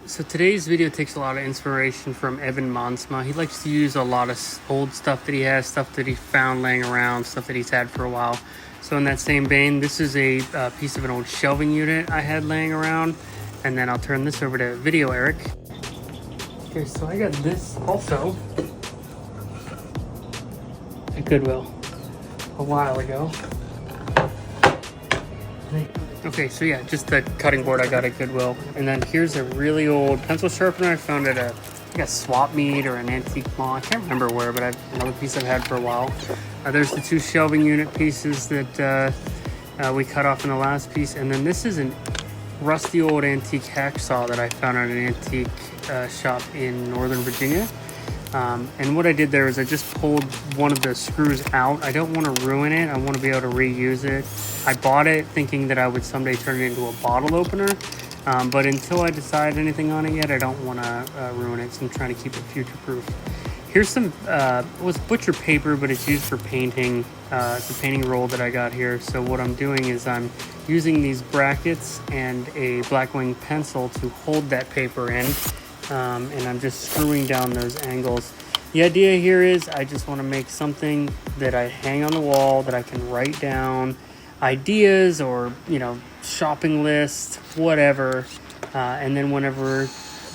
So today's video takes a lot of inspiration from Evan Mansma. He likes to use a lot of old stuff that he has, stuff that he found laying around, stuff that he's had for a while. So in that same vein, this is a piece of an old shelving unit I had laying around. And then I'll turn this over to Video Eric. Okay, so I got this also at Goodwill a while ago. Okay, so yeah, just the cutting board I got at Goodwill. And then here's a really old pencil sharpener I found at a swap meet or an antique mall. I can't remember where, but another piece I've had for a while. There's the two shelving unit pieces that we cut off in the last piece. And then this is a rusty old antique hacksaw that I found at an antique shop in Northern Virginia. And what I did there is I just pulled one of the screws out. I don't want to ruin it. I want to be able to reuse it. I bought it thinking that I would someday turn it into a bottle opener. But until I decide anything on it yet, I don't want to ruin it. So I'm trying to keep it future-proof. Here's some, it's butcher paper, but it's used for painting. It's a painting roll that I got here. So what I'm doing is I'm using these brackets and a Blackwing pencil to hold that paper in. And I'm just screwing down those angles. The idea here is I just want to make something that I hang on the wall, that I can write down ideas or, shopping lists, whatever. And then whenever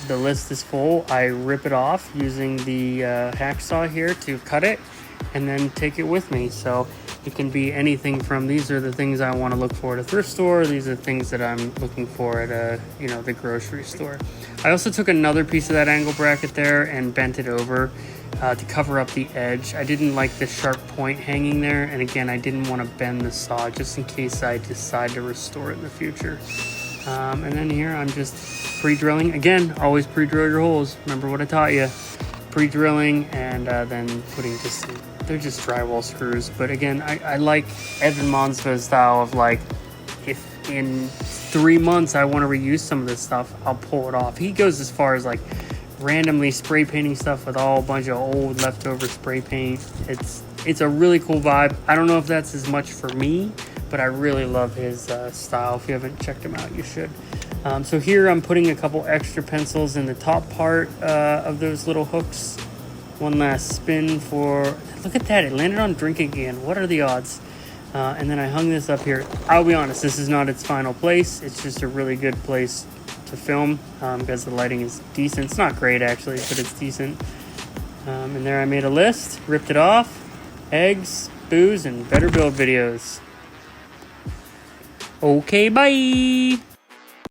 the list is full, I rip it off using the hacksaw here to cut it and then take it with me. So it can be anything from these are the things I want to look for at a thrift store. These are things that I'm looking for at the grocery store. I also took another piece of that angle bracket there and bent it over to cover up the edge. I didn't like the sharp point hanging there. And again, I didn't want to bend the saw just in case I decide to restore it in the future. And then here I'm just pre-drilling. Again, always pre-drill your holes. Remember what I taught you. Pre-drilling and then putting they're just drywall screws. But again, I like Evan Mansma's style of if in 3 months I want to reuse some of this stuff, I'll pull it off. He goes as far as randomly spray painting stuff with all a bunch of old leftover spray paint. It's a really cool vibe. I don't know if that's as much for me, but I really love his style. If you haven't checked him out, you should. So here I'm putting a couple extra pencils in the top part of those little hooks. One last spin look at that, it landed on drink again. What are the odds? And then I hung this up here. I'll be honest, this is not its final place. It's just a really good place to film because the lighting is decent. It's not great actually, but it's decent. And there I made a list, ripped it off. Eggs, booze, and better build videos. Okay, bye!